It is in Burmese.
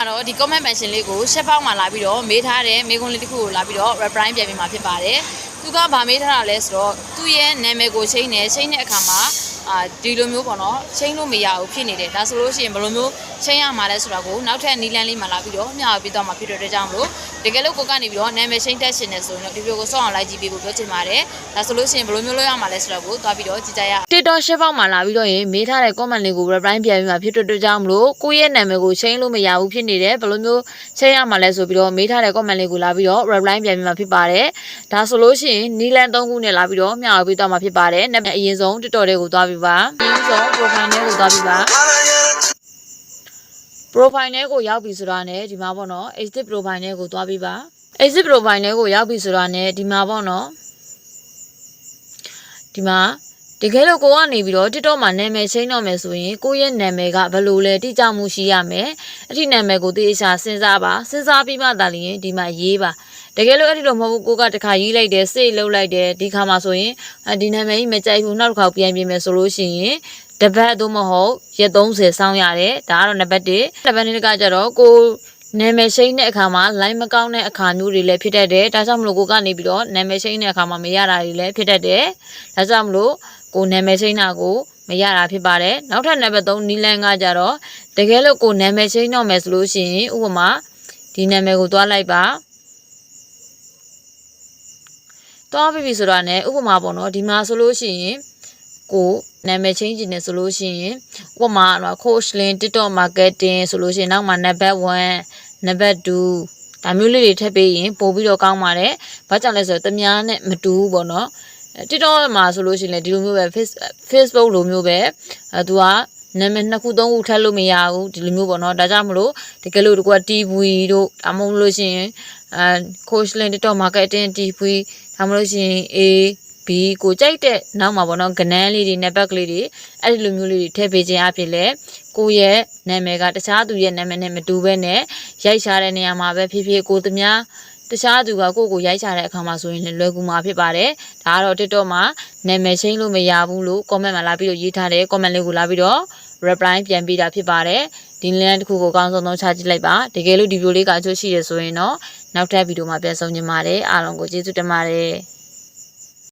တော့ဒီ comment mention လေးကိုရှက်ပေါက်မှာလာပြီးတော့မေးထားတဲ့မေးခွန်းလေးတစ်ခုကိုလာပြီးတော့ reply ပြန်ပေးမှာဖြစ်ပါတယ်သူကဗာမေးထားတာလဲဆိုတော့သူ့ရဲ့နာမည်ကိုချိန်တဲ့အခါမှာဒီလိုမျိုးပေါ့နော်ချိန်လို့မရဘူးဖြစ်နေတယ်ဒါဆိုလို့ရှိရင်ဘယ်လိုမျိုးချိန်ရမှာလဲဆိုတာကိုနောက်ထပ်နီလန်းလေးမှာလာပြီးတော့မျှဝေပေးသွားမှာဖြစ်တဲ့ကြောင့်မလို့တကယ်လို့ကိုကနေပြီးတော့နာမည်ချိန်တက်ရှင်နေဆိုရင်ဒီဗီဒီယိုကိုစောင့်အောင်လိုက်ကြည့်ပေးဖို့ပြောချင်ပါတယ်ဒါဆိုလို့ရှိရင်ဘယ်လိုမျိုးလုပ်ရမှာလဲဆိုတာကိုသွားပြီးတော့ကြည့်ကြရအောင် TikTok ရှက်ပေါက်မှာလာပြီးတော့ရင်မေးထားတဲ့ comment လေးကို reply ပြန်ပေးမှာဖြစ်တဲ့ကြောင့်မလို့ကိုရဲ့နာမည်ကိုချိန်လို့မရဘူးဖြစ်နေတယ်ဘယ်လိုမျိုးချိန်ရမှာလဲဆိုပြီးတော့မေးထားတဲ့ comment လေးကိုလာပြီးတော့ reply ပြန်ပေးမှာဖြစ်ပါတယ်ဒါဆိုလို့ရှိရင်နီလန်း3ခုနဲ့လာပြီးတော့မျှဝေပေးသွားမှာဖြစ်ပါတယ်နာမည်အရင်ဆုံး TikTok တွေကိုသွားပြီးပါအရင်ဆုံး profile နဲ့ကိုသွားပြီးပါ profile နဲ့ကိုရောက်ပြီဆိုတာနဲ့ဒီမှာပေါ့နော် exit profile နဲ့ကိုသွားပြီးပါ exit profile နဲ့ကိုရောက်ပြီဆိုတာနဲ့ဒီမှာပေါ့နော်ဒီမှာတကယ်လို့ကိုကနေပြီးတော့ TikTok မှာနာမည်ချိန်တော့မယ်ဆိုရင်ကိုရဲ့နာမည်ကဘယ်လိုလဲတိကျမှုရှိရမယ်အဲ့ဒီနာမည်ကိုသေချာစဉ်းစားပါစဉ်းစားပြီးမှသာလျှင်ဒီမှာရေးပါတကယ်လို့အဲ့ဒီလိုမဟုတ်ဘူးကိုကတခါရေးလိုက်တယ်စိတ်လှုပ်လိုက်တယ်ဒီခါမှာဆိုရင်ဒီနာမည်ကြီးမကြိုက်ဘူးနောက်တစ်ခါပြန်ပြင်မယ်ဆိုလို့ရှိရင်တပတ်သို့မဟုတ်ရက်30စောင်းရတယ်ဒါကတော့နံပါတ်1နံပါတ်2ကကြတော့ကိုနာမည်ရှိတဲ့အခါမှာ line မကောင်းတဲ့အခါမျိုးတွေလည်းဖြစ်တတ်တယ်ဒါကြောင့်မလို့ကိုကနေပြီးတော့နာမည်ရှိတဲ့အခါမှာမရတာတွေလည်းဖြစ်တတ်တယ်ဒါကြောင့်မလို့ကိုနာမည်ရှိတာကိုမရတာဖြစ်ပါတယ်နောက်ထပ်နံပါတ်3နီလန်ကကြတော့တကယ်လို့ကိုနာမည်ရှိတော့မယ်ဆိုလို့ရှိရင်ဥပမာဒီနာမည်ကိုသွားလိုက်ပါသွားပြီဆိုတာနဲ့ဥပမာပေါ့နော်ဒီမှာဆိုလို့ရှိရင်ကိုနာမည်ချင်းကျင်နေဆိုလို့ရှိရင်ဥပမာ coach link TikTok marketing ဆိုလို့ရှိရင်နောက်မှာနံပါတ်1နံပါတ်2ဒါမျိုးလေးတွေထည့်ပေးရင်ပို့ပြီးတော့ကောင်းပါတယ်။ဘာကြောင့်လဲဆိုတော့တများနဲ့မတူဘူးပေါ့နော်။ TikTok မှာဆိုလို့ရှိရင်လည်းဒီလိုမျိုးပဲ Facebook လိုမျိုးပဲသူကနာမည်2ခု3ခုထည့်လို့မရဘူးဒီလိုမျိုးပေါ့နော်။ဒါကြောင့်မလို့တကယ်လို့ဒီက TV တို့ဒါမှမဟုတ်လို့ရှိရင်coach link TikTok marketing TV ဒါမှမဟုတ်လို့ရှိရင် A B ကိုကြိုက်တဲ့နောက်မှာပေါ့နော်ကနန်းလေးတွေနံပါတ်ကလေးတွေအဲ့ဒီလိုမျိုးလေးတွေထည့်ပေးခြင်းအဖြစ်လဲကိုရဲ့နာမည်ကတခြားသူရဲ့နာမည်နဲ့မတူဘဲနဲ့ရိုက်ရှာတဲ့နေရာမှာပဲဖြစ်ဖြစ်ကိုသမားတခြားသူကကိုရိုက်ရှာတဲ့အခါမှာဆိုရင်လည်းလွယ်ကူမှာဖြစ်ပါတယ်ဒါကတော့ TikTok မှာနာမည်ချင်းလို့မရဘူးလို့ comment မှာလာပြီးတော့ရေးထားတဲ့ comment လေးကိုလာပြီးတော့ reply ပြန်ပေးတာဖြစ်ပါတယ်ဒီ link တစ်ခုကိုအကောင်းဆုံးချကြည့်လိုက်ပါတကယ်လို့ဒီဗီဒီယိုလေးကအကျိုးရှိရဆိုရင်တော့နောက်ထပ်ဗီဒီယိုမှာပြန်ဆုံကြပါမယ်အားလုံးကိုကျေးဇူးတင်ပါတယ်